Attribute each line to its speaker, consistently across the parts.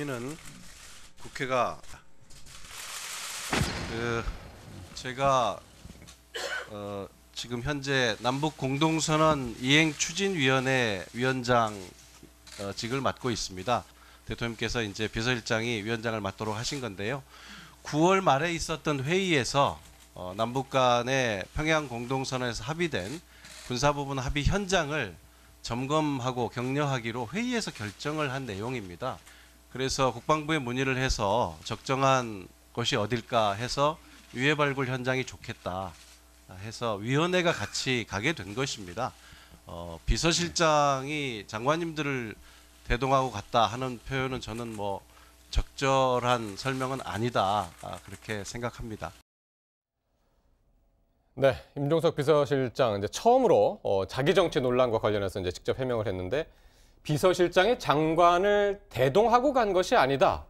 Speaker 1: 저희는 국회가 제가 지금 현재 남북 공동선언 이행 추진위원회 위원장직을 맡고 있습니다. 대통령께서 이제 비서실장이 위원장을 맡도록 하신 건데요. 9월 말에 있었던 회의에서 남북 간의 평양 공동선언에서 합의된 군사부분 합의 현장을 점검하고 격려하기로 회의에서 결정을 한 내용입니다. 그래서 국방부에 문의를 해서 적정한 곳이 어딜까 해서 유해 발굴 현장이 좋겠다 해서 위원회가 같이 가게 된 것입니다. 비서실장이 장관님들을 대동하고 갔다 하는 표현은 저는 뭐 적절한 설명은 아니다 그렇게 생각합니다.
Speaker 2: 네, 임종석 비서실장 이제 처음으로 자기 정치 논란과 관련해서 이제 직접 해명을 했는데 비서실장이 장관을 대동하고 간 것이 아니다.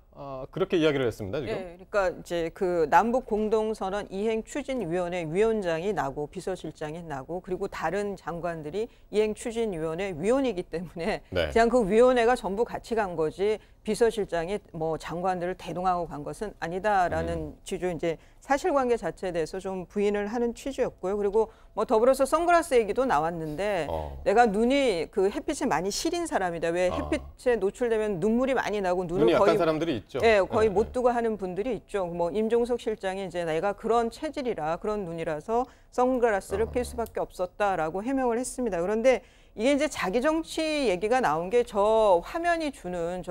Speaker 2: 그렇게 이야기를 했습니다, 지금.
Speaker 3: 네, 그러니까 이제 그 남북 공동선언 이행 추진위원회 위원장이 나고 비서실장이 나고 그리고 다른 장관들이 이행 추진위원회 위원이기 때문에
Speaker 2: 네.
Speaker 3: 그냥 그 위원회가 전부 같이 간 거지 비서실장이 뭐 장관들을 대동하고 간 것은 아니다라는 취지로 이제 사실관계 자체에 대해서 좀 부인을 하는 취지였고요. 그리고 뭐 더불어서 선글라스 얘기도 나왔는데 내가 눈이 그 햇빛에 많이 시린 사람이다. 왜 햇빛에 노출되면 눈물이 많이 나고 눈을
Speaker 2: 눈이
Speaker 3: 거의
Speaker 2: 약한 사람들이 있죠.
Speaker 3: 예, 거의 못 뜨고 하는 분들이 있죠. 뭐 임종석 실장이 이제 내가 그런 체질이라 그런 눈이라서 선글라스를 낄 수밖에 없었다라고 해명을 했습니다. 그런데 이게 이제 자기 정치 얘기가 나온 게 저 화면이 주는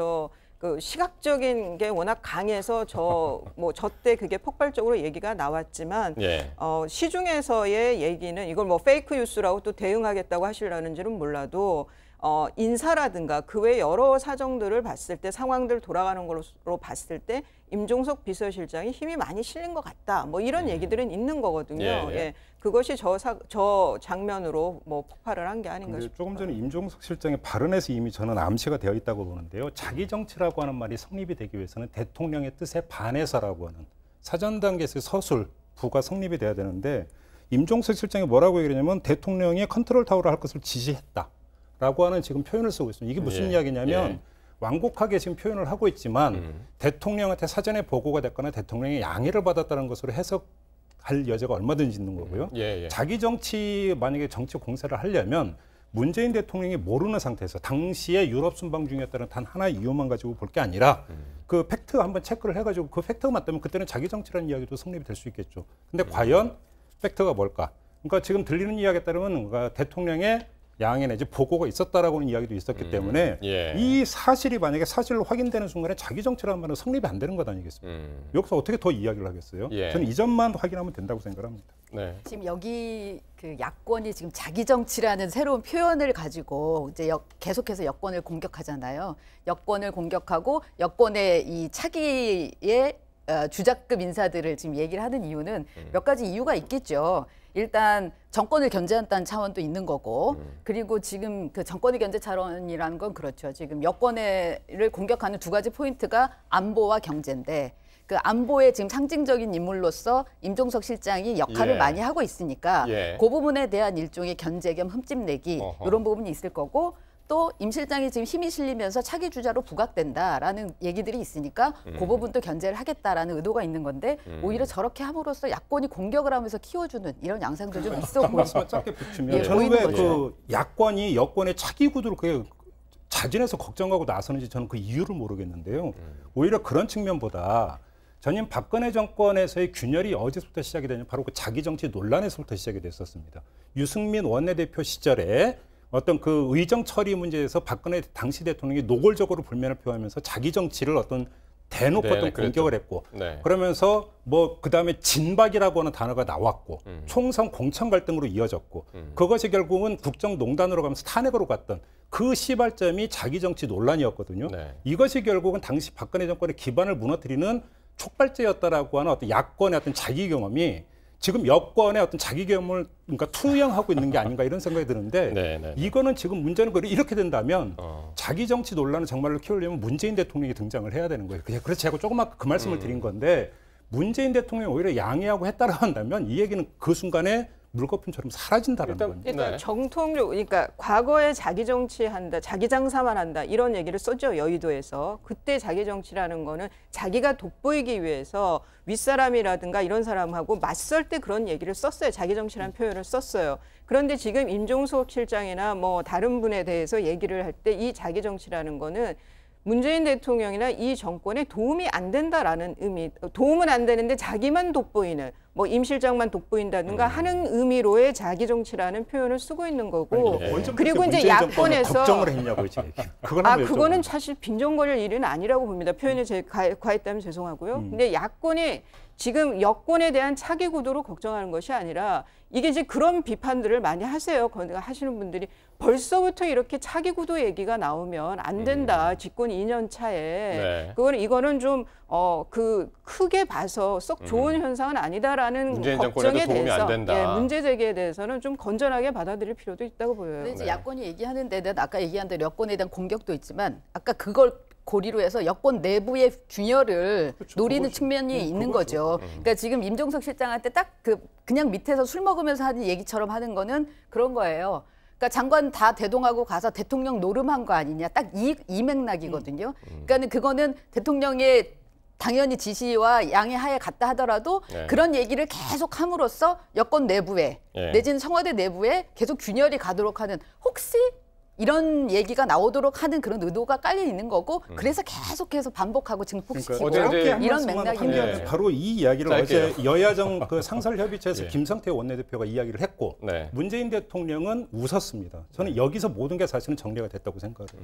Speaker 3: 그 시각적인 게 워낙 강해서 저 때 그게 폭발적으로 얘기가 나왔지만
Speaker 2: 예.
Speaker 3: 시중에서의 얘기는 이걸 뭐 페이크 뉴스라고 또 대응하겠다고 하시려는지는 몰라도 인사라든가 그 외 여러 사정들을 봤을 때 상황들 돌아가는 걸로 봤을 때 임종석 비서실장이 힘이 많이 실린 것 같다. 뭐 이런 얘기들은 있는 거거든요.
Speaker 2: 예, 예.
Speaker 3: 예. 그것이 저 장면으로 뭐 폭발을 한 게 아닌가 싶어요.
Speaker 4: 조금 전에 임종석 실장의 발언에서 이미 저는 암시가 되어 있다고 보는데요. 자기 정치라고 하는 말이 성립이 되기 위해서는 대통령의 뜻에 반해서라고 하는 사전 단계에서 서술부가 성립이 돼야 되는데 임종석 실장이 뭐라고 얘기하냐면 대통령이 컨트롤 타워를 할 것을 지시했다라고 하는 지금 표현을 쓰고 있습니다. 이게 무슨 이야기냐면 완곡하게 지금 표현을 하고 있지만 대통령한테 사전에 보고가 됐거나 대통령의 양해를 받았다는 것으로 해석할 여지가 얼마든지 있는 거고요. 자기 정치 만약에 정치 공세를 하려면 문재인 대통령이 모르는 상태에서 당시에 유럽 순방 중이었다는 단 하나의 이유만 가지고 볼 게 아니라 그 팩트 한번 체크를 해가지고 그 팩트가 맞다면 그때는 자기 정치라는 이야기도 성립이 될 수 있겠죠. 근데 과연 팩트가 뭘까? 그러니까 지금 들리는 이야기에 따르면 뭔가 대통령의 양해 내지 보고가 있었다라고 하는 이야기도 있었기 때문에 이 사실이 만약에 사실로 확인되는 순간에 자기 정치라는 말은 성립이 안 되는 것 아니겠습니까? 여기서 어떻게 더 이야기를 하겠어요? 저는 이 점만 확인하면 된다고 생각합니다.
Speaker 2: 네.
Speaker 5: 지금 여기 그 야권이 지금 자기 정치라는 새로운 표현을 가지고 이제 계속해서 여권을 공격하잖아요. 여권을 공격하고 여권의 이 차기의 주자급 인사들을 지금 얘기를 하는 이유는 몇 가지 이유가 있겠죠. 일단 정권을 견제한다는 차원도 있는 거고 그리고 지금 그 정권의 견제 차원이라는 건 그렇죠. 지금 여권을 공격하는 두 가지 포인트가 안보와 경제인데 그 안보의 지금 상징적인 인물로서 임종석 실장이 역할을 많이 하고 있으니까 그 부분에 대한 일종의 견제 겸 흠집내기 이런 부분이 있을 거고 또 임 실장이 지금 힘이 실리면서 차기 주자로 부각된다라는 얘기들이 있으니까 그 부분도 견제를 하겠다라는 의도가 있는 건데 오히려 저렇게 함으로써 야권이 공격을 하면서 키워주는 이런 양상도 좀 있어 보이죠.
Speaker 4: 짧게 붙이면 저는 왜 그 야권이 여권의 차기 구도를 그게 자진해서 걱정하고 나서는지 저는 그 이유를 모르겠는데요. 오히려 그런 측면보다 전임 박근혜 정권에서의 균열이 어디서부터 시작이 되냐면 바로 그 자기 정치 논란에서부터 시작이 됐었습니다. 유승민 원내대표 시절에 어떤 그 의정 처리 문제에서 박근혜 당시 대통령이 노골적으로 불만을 표하면서 자기 정치를 어떤 대놓고 어떤 공격을 했고 그러면서 뭐 그다음에 진박이라고 하는 단어가 나왔고 총선 공천 갈등으로 이어졌고 그것이 결국은 국정농단으로 가면서 탄핵으로 갔던 그 시발점이 자기 정치 논란이었거든요. 이것이 결국은 당시 박근혜 정권의 기반을 무너뜨리는 촉발제였다라고 하는 어떤 야권의 어떤 자기 경험이 지금 여권의 어떤 자기 경험을 그러니까 투영하고 있는 게 아닌가 이런 생각이 드는데 이거는 지금 문제는 이렇게 된다면 자기 정치 논란을 정말로 키우려면 문재인 대통령이 등장을 해야 되는 거예요. 그냥 그렇지 않고 조그맣게 그 말씀을 드린 건데 문재인 대통령이 오히려 양해하고 했다라고 한다면 이 얘기는 그 순간에 물거품처럼 사라진다는
Speaker 2: 일단
Speaker 4: 건.
Speaker 3: 그러니까
Speaker 2: 네.
Speaker 3: 정통적, 그러니까 과거에 자기 정치한다, 자기 장사만 한다 이런 얘기를 썼죠 여의도에서. 그때 자기 정치라는 거는 자기가 돋보이기 위해서 윗사람이라든가 이런 사람하고 맞설 때 그런 얘기를 썼어요. 자기 정치라는 표현을 썼어요. 그런데 지금 임종석 실장이나 뭐 다른 분에 대해서 얘기를 할 때 이 자기 정치라는 거는 문재인 대통령이나 이 정권에 도움이 안 된다라는 의미, 도움은 안 되는데 자기만 돋보이는, 뭐 임 실장만 돋보인다든가 하는 의미로의 자기 정치라는 표현을 쓰고 있는 거고,
Speaker 2: 네.
Speaker 3: 그리고 이제
Speaker 4: 문재인 정권이
Speaker 3: 야권에서
Speaker 4: 걱정을 했냐고요, 지금.
Speaker 3: 그거는 사실 빈정거릴 일은 아니라고 봅니다. 표현이 과했다면 죄송하고요. 근데 야권이 지금 여권에 대한 차기 구도로 걱정하는 것이 아니라 이게 이제 그런 비판들을 많이 하세요. 하시는 분들이 벌써부터 이렇게 차기 구도 얘기가 나오면 안 된다. 집권 2년 차에.
Speaker 2: 네.
Speaker 3: 이거는 좀 크게 봐서 썩 좋은 현상은 아니다라는
Speaker 2: 문재인
Speaker 3: 걱정에
Speaker 2: 정권에도 도움이 안
Speaker 3: 대해서
Speaker 2: 된다.
Speaker 3: 문제 제기에 대해서는 좀 건전하게 받아들일 필요도 있다고 보여요.
Speaker 5: 근데 이제
Speaker 2: 네.
Speaker 5: 야권이 얘기하는데 내가 아까 얘기한 대로 여권에 대한 공격도 있지만 아까 그걸 고리로 해서 여권 내부의 균열을 노리는 측면이 있는 거죠. 그러니까 지금 임종석 실장한테 딱 그냥 밑에서 술 먹으면서 하는 얘기처럼 하는 거는 그런 거예요. 그러니까 장관 다 대동하고 가서 대통령 노름한 거 아니냐. 딱 이 맥락이거든요. 그러니까는 그거는 대통령의 당연히 지시와 양해 하에 갔다 하더라도
Speaker 2: 네.
Speaker 5: 그런 얘기를 계속 함으로써 여권 내부에
Speaker 2: 네.
Speaker 5: 내지는 청와대 내부에 계속 균열이 가도록 하는 혹시 이런 얘기가 나오도록 하는 그런 의도가 깔려 있는 거고 그래서 계속해서 반복하고 증폭시키고
Speaker 2: 어제 이제
Speaker 5: 이런 맥락입니다.
Speaker 2: 네.
Speaker 4: 바로 이 이야기를
Speaker 2: 짧게요.
Speaker 4: 어제 여야정 그 상설협의체에서
Speaker 2: 예.
Speaker 4: 김성태 원내대표가 이야기를 했고
Speaker 2: 네.
Speaker 4: 문재인 대통령은 웃었습니다. 저는 여기서 모든 게 사실은 정리가 됐다고 생각해요.